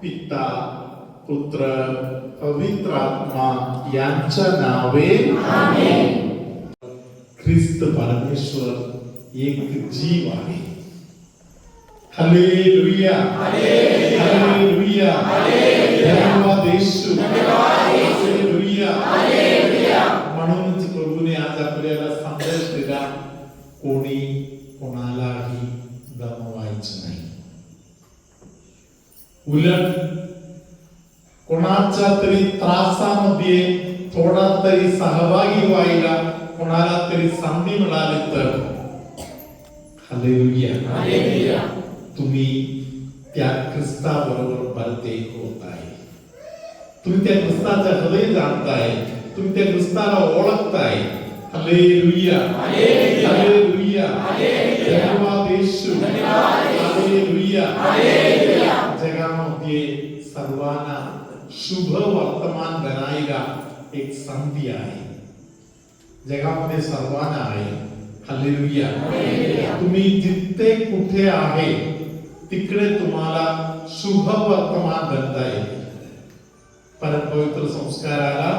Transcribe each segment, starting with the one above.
पिता पुत्र पवित्र आत्मा यांच्या नावे आमेन. ख्रिस्त परमेश्वर एक जीव आहे. हालेलुया हालेलुया धन्यवाद येशू हालेलुया. म्हणूनच प्रभूने आज आपल्याला संदेश दिला, कोणी कोणालाही दमवायचं नाही. उलट कोणाच्या तरी त्रासामध्ये थोडा तरी सहभागी व्हायला कोणाला तरी संधी मिळाली तर हालेलुया तुम्ही त्या ख्रिस्ताबरोबर बरतेक होत आहे. तुम्ही त्या ख्रिस्ताचा हृदय जाणताय, तुम्ही त्या ख्रिस्ताला ओळखताय. हालेलुया हालेलुया धन्यवाद येशू हालेलुया. जगामध्ये सर्वांना शुभ वर्तमान बनायला एक संधी आहे. जगामध्ये सर्वांना आहे. हालेलुया. तुम्ही जिथे कुठे आहे तिकडे तुम्हाला शुभ वर्तमान बनता येईल. परम पवित्र संस्काराला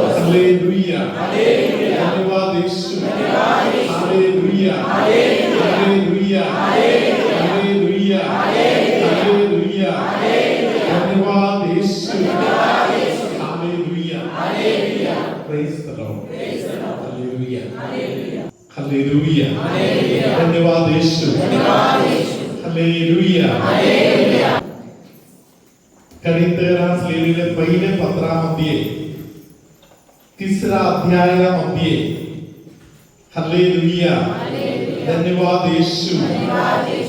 हालेलुया धन्यवाद Yeshu hallelujah hallelujah hallelujah hallelujah धन्यवाद Yeshu hallelujah. Praise the Lord. Hallelujah धन्यवाद येशू हालेलुया. करिंथीयरास लिहिलेल्या पहिल्या पत्रामध्ये 3रा अध्यायामध्ये हालेलुया धन्यवाद येशू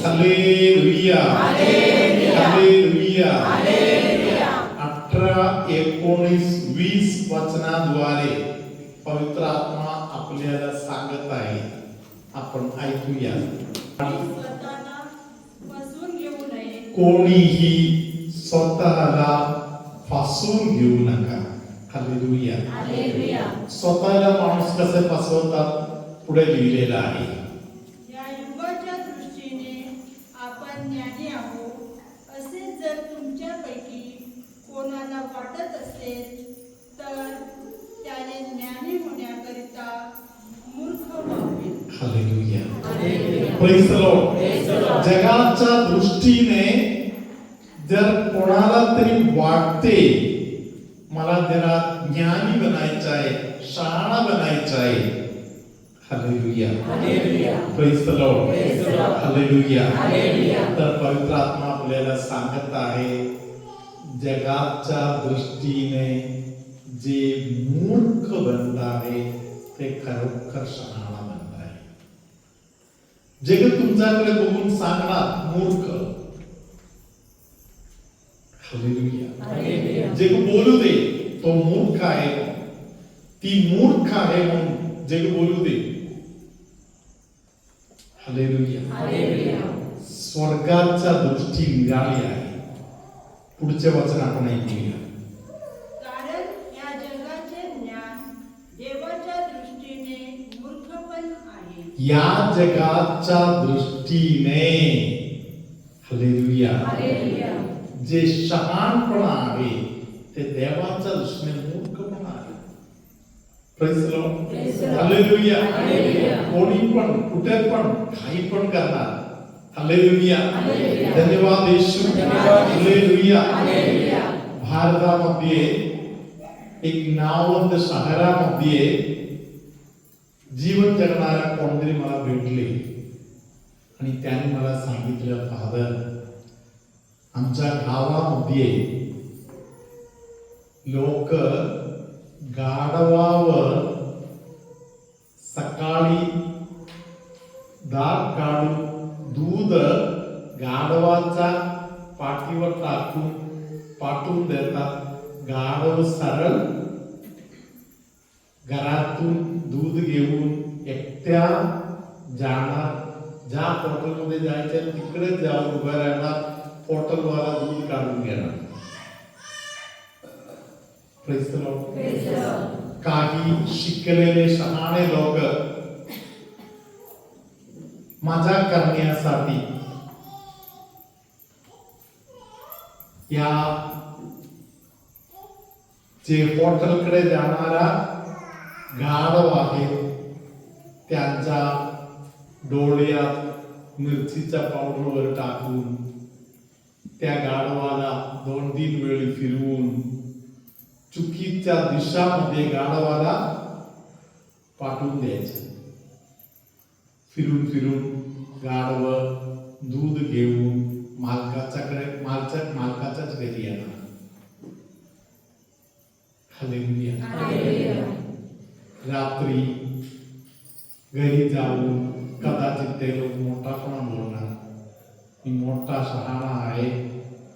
हालेलुया हालेलुया 18, 19, 20 वचनाद्वारे पवित्र आत्मा आपल्याला सांगत आहे. आपण ऐकूया. कोणीही स्वतःला फसवून घेऊ नका. हालेलुया. स्वतःला माणूस कसे फसवतात पुढे लिहिलेलं आहे. या युगाच्या दृष्टीने आपण ज्ञानी आहोत असे जर तुमच्यापैकी कोणाला वाटत असेल तर त्याने ज्ञानी होण्याकरिता मूर्ख व्हावे. हालेलुया. Praise the Lord. जगाच्या दृष्टीने जर कोणाला तरी वाटते मला जरा ज्ञानी बनायचं आहे, शहाणा बनायचं आहे. Hallelujah praise the Lord hallelujah. तर पवित्र आत्मा आपल्याला सांगत आहे, जगाच्या दृष्टीने जे मूर्ख बनत आहे ते खरोखर शहाणा बनत आहे. जग तुमच्याकडे बघून सांगणार मूर्ख. हालेलुया. जग बोलू दे तो मूर्ख आहे, ती मूर्ख आहे म्हणून जग बोलू दे. हालेलुया. स्वर्गाच्या दृष्टी निराळी आहे. पुढचे वचन आपण ऐकूया. कारण या जगाचे ज्ञान देवाच्या दृष्टीने मूर्खपण आहे. या जगाच्या दृष्टीने हालेलुया जे शहाणपणा आहे ते देवाच्या दृष्टीने मूर्खपणा आहे. Praise the Lord hallelujah. कोणी पण कुठे पण काही पण करणार. हालेलुया धन्यवाद येशू हालेलुया. भारतामध्ये एक नाववंत शहरामध्ये जीवन जगणाऱ्या कोणतरी मला भेटले आणि त्याने मला सांगितलं, फादर आमच्या गावामध्ये लोक गाढवावर सकाळी दात काढून दूध गाढवाच्या पाठीवर टाकून पाठवून देतात. गाढव सरळ घरातून दूध घेऊन एकट्या जाणार. ज्या हॉटेलमध्ये जायचं तिकडेच जाऊन उभं राहणार. हॉटेलवाला दूध काढून घेणार. Praise the Lord. काही शिकलेले शहाणे लोक मजा करण्यासाठी या जे हॉटेलकडे जाणारा गाढव आहे त्यांच्या डोळ्यात मिरचीचा पावडरवर टाकून त्या गाढवाला 2-3 वेळी फिरवून चुकीच्या दिशामध्ये गाढवाला पाठवून द्यायचं. फिरून फिरून गाढव दूध घेऊन मालकाच्याच घरी येणार. हालेलुया. रात्री घरी जाऊन कदाचित ते लोक मोठापणा बोलणार, मी मोठा शहाणा आहे,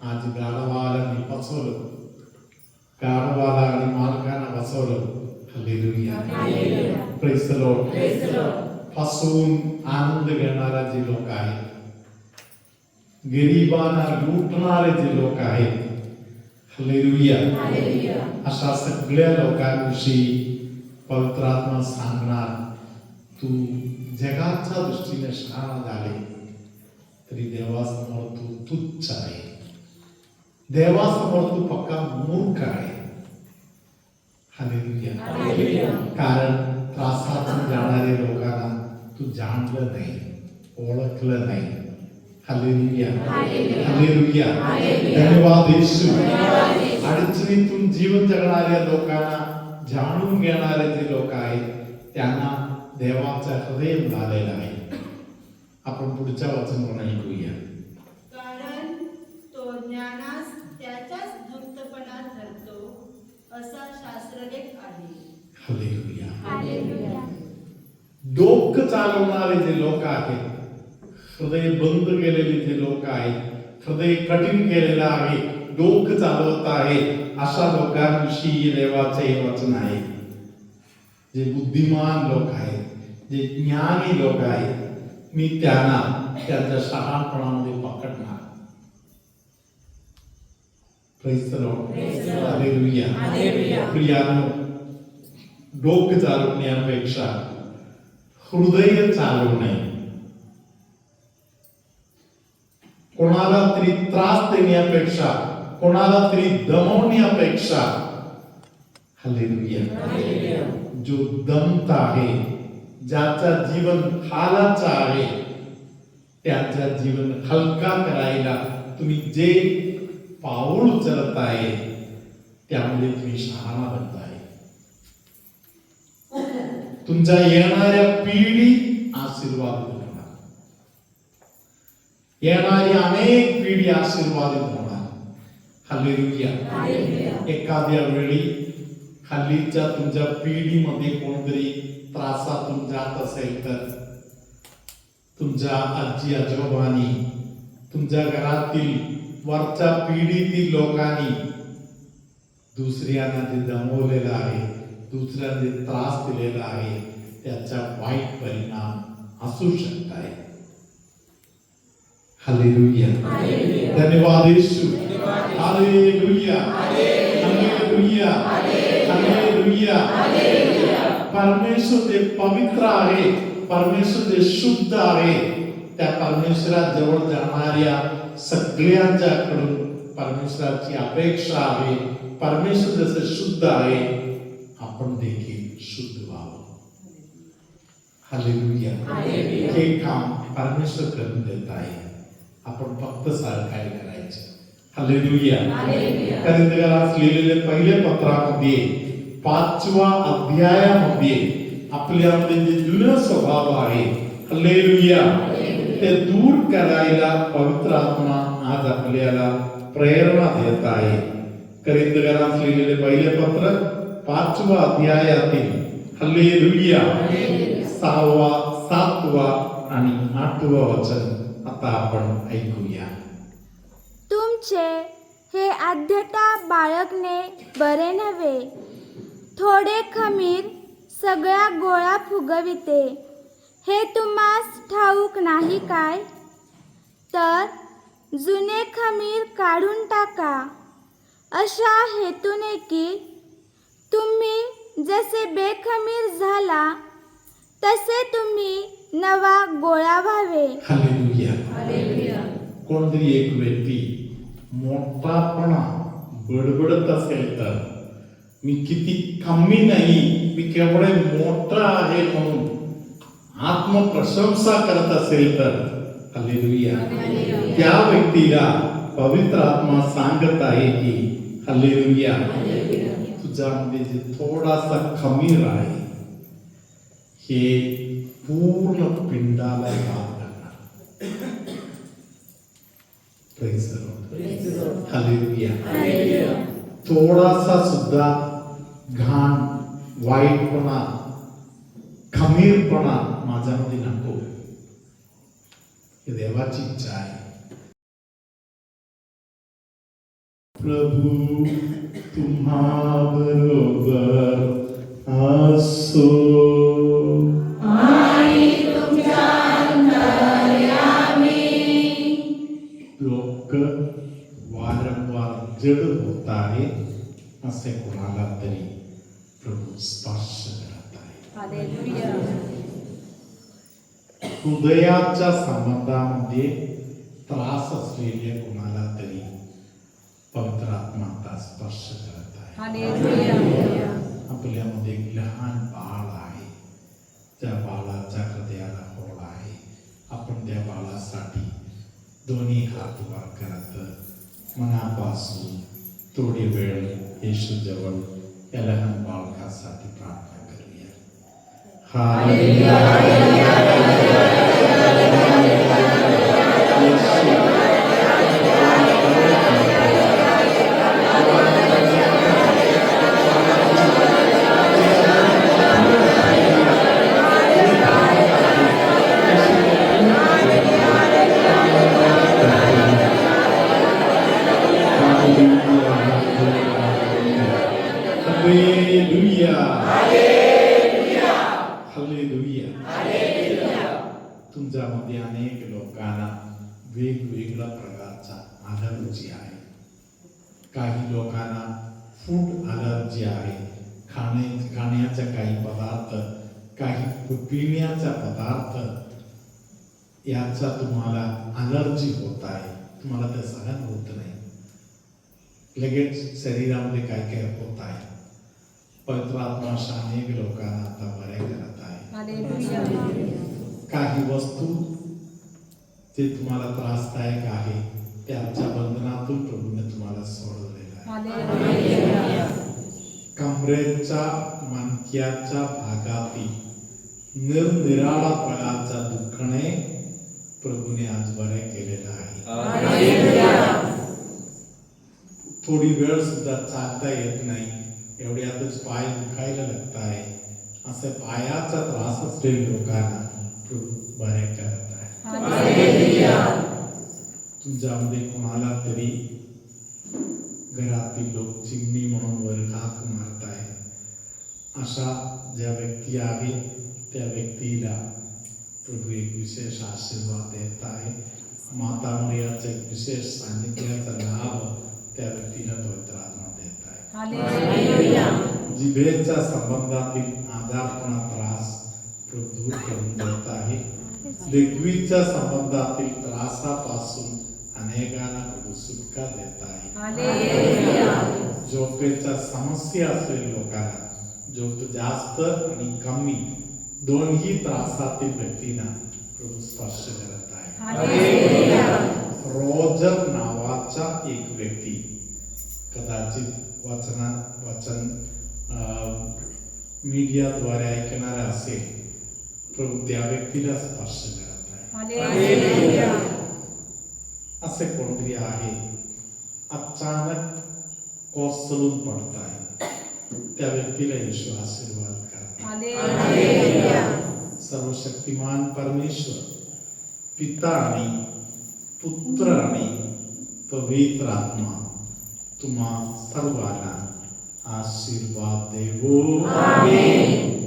आज गाढवाला मी फसवलं, गाढवाला आणि मालकाला फसवलं. हालेलुया. Praise the Lord. फसवून आनंद घेणारा जे लोक आहेत, गरिबांना लुटणारे जे लोक आहेत, हालेलुया, अशा सगळ्या लोकांविषयी पवित्र आत्मा सांगणार, तू जगाच्या दृष्टीने शहाणा झाले तरी देवासमोर तू तुच्छ आहे, देवासमोर तू पक्का मूर्ख आहे. हालेलुया. कारण त्रासातून जाणाऱ्या लोकांना तू जाणलं नाही, ओळखलं नाही. हालेलुया. हालेलुया. धन्यवाद येशू. अडचणीतून जीवन जगणाऱ्या लोकांना जाणून घेणारे जे लोक आहेत त्यांना देवाचा हृदय झालेला आहे. आपण पुढच्या वचन ऐकूया. कारण तो ज्ञानास त्याच्याच धूर्तपणात धरतो असा शास्त्रलेख आहे. हालेलुया. डोकं चालवणारे जे लोक आहेत, हृदय बंद केलेले जे लोक आहेत, हृदय कठीण केलेलं आहे, डोकं चालवत आहे, अशा लोकांविषयी देवाचे हे वचन आहे. जे बुद्धिमान लोक आहेत, जे ज्ञानी लोक आहेत, मी त्यांना त्यांच्या शहाणपणामध्ये पकडणार. Praise the Lord. हालेलुया. प्रियानो, डोकं चालवण्यापेक्षा हृदय चालवणे, कोणाला तरी त्रास देण्यापेक्षा, कोणाला तरी दमवण्यापेक्षा, हालेलुया, जो दमत आहे, ज्याचा जीवन हालाचा आहे, त्याचा जीवन हलका करायला तुम्ही जे पाऊल उचलत आहे त्यामुळे तुम्ही शहाणा बनताय. तुमच्या येणाऱ्या पिढी आशीर्वादित होणार, येणारी अनेक पिढी आशीर्वादित होणार. हालेलुया. एखाद्या वेळी हल्लीच्या तुमच्या पिढीमध्ये कोणतरी त्रासातून जात असेल तर तुमच्या आजी आजोबांनी, तुमच्या घरातील वरच्या पिढीतील लोकांनी दुसऱ्यांना जे दमवलेलं आहे, दुसऱ्यांना जे त्रास दिलेला आहे, त्याचा वाईट परिणाम असू शकतात. हालेलुया. धन्यवाद येशू. हालेलुया. हालेलुया. हालेलुया. परमेश्वर जे पवित्र आहे, परमेश्वर जे शुद्ध आहे, त्या परमेश्वराजवळ जाणाऱ्या सगळ्यांच्याकडून परमेश्वराची अपेक्षा आहे. परमेश्वर जसे शुद्ध आहे, आपण देखील शुद्ध व्हावं. हालेलुया. हे काम परमेश्वर करून देत आहे, आपण फक्त सहकार्य करायचं. हालेलुया. कोरिंथीयांना लिहिलेले पहिले पत्रामध्ये 5व्या अध्यायामध्ये आपल्यामध्ये जे जुना स्वभाव आहे, हालेलुया, ते दूर करायला पवित्र आत्मा आज आपल्याला प्रेरणा देत आहे. कोरिंथीयांना लिहिलेले पहिले पत्र 5व्या अध्यायातील हालेलुया 6वा, 7वा आणि 8वा वचन आता आपण ऐकूया. तुमचे हे आद्यता बाळगणे बरे नव्हे. थोडे खमीर सगळा गोळा फुगविते, हे तुम्हास ठाऊक नाही काय? तर जुने खमीर काढून टाका, अशा हेतूने की तुम्ही जसे बेखमीर झाला तसे तुम्ही नवा गोळा व्हावे. हालेलुया. कोणतरी एक व्यक्ती मोठापणा बडबडत असेल तर, मी किती कमी नाही, मी केवढे मोठा आहे म्हणून आत्मप्रशंसा करत असेल तर, हालेलुया, त्या व्यक्तीला पवित्र आत्मा सांगत आहे की हालेलुया, तुझ्यामध्ये जे थोडासा खमीर आहे हे पूर्ण पिंडाला बाद करणार. Praise the Lord. हालेलुया. थोडासा सुद्धा घाण, वाईटपणा, खमीरपणा माझ्यामध्ये नको, ही देवाची इच्छा आहे. प्रभू तुम्हा बरोबर असो. लोक वारंवार जड होत आहे असे कोणाला तरी प्रभू स्पर्श करत आहे. हृदयाच्या संबंधामध्ये त्रास असलेले कोणाला तरी पवित्र आत्मा आता स्पर्श करत आहे. आपल्यामध्ये एक लहान बाळ आहे, त्या बाळाच्या हृदयाला होळ आहे. आपण त्या बाळासाठी दोन्ही हात वर करत मनापासून थोडी वेळ येशू जवळ या लहान बाळकासाठी प्रार्थना करूया. हालेलुया. तुमच्यामध्ये अनेक लोकांना वेगवेगळ्या प्रकारचा अलर्जी आहे. काही लोकांना फूड अलर्जी आहे. खाण्याच्या काही पदार्थ, काही पिण्याचा पदार्थ याचा तुम्हाला अलर्जी होत आहे. तुम्हाला ते सहन होत नाही. लगेच शरीरामध्ये काय काय होत आहे. पवित्र आत्मा अनेक लोकांना आता बरे करत आहे. काही वस्तू जे तुम्हाला त्रासदायक आहे त्याच्या बंधनातून प्रभूने तुम्हाला सोडवलेला आहे. कमरेच्या मणक्याच्या भागातील निरनिराळा प्रकारचा दुखणे प्रभूने आज बरे केलेला आहे. थोडी वेळ सुद्धा चालता येत नाही, एवढ्यातच पाय दुखायला लागत आहे, असे पायाचा त्रास असलेल्या लोकांना बरे करत आहे. तुमच्यामध्ये कोणाला तरी घरातील लोक चिमणी म्हणून वर हाक मारताय, अशा ज्या व्यक्ती आहे त्या व्यक्तीला प्रभू एक विशेष आशीर्वाद देत आहे. माता मरियाचा एक विशेष सानिध्याचा लाभ त्या व्यक्तीला पवित्र आत्मा देत आहे. जिभेच्या संबंधातील आजारपणा त्रास प्रभू दूर करून देत आहे. लेगवीच्या संबंधातील त्रासापासून अनेकांना प्रभू सुटका देत आहे. झोपेच्या समस्या असलेल्या लोकांना झोप जास्त आणि कमी दोन्ही त्रासातील व्यक्तींना प्रभू स्पर्श करत आहे. रोजर नावाचा एक व्यक्ती कदाचित वचन मीडियाद्वारे ऐकणारा असेल, प्रभू त्या व्यक्तीला स्पर्श करत आहे. असे कोणतरी आहे अचानक कोसळून पडत आहे, त्या व्यक्तीला येशू आशीर्वाद करतात. सर्वशक्तिमान परमेश्वर पिता आणि पुत्र आणि पवित्र आत्मा तुम्हा सर्वांना आशीर्वाद देवो. आमेन.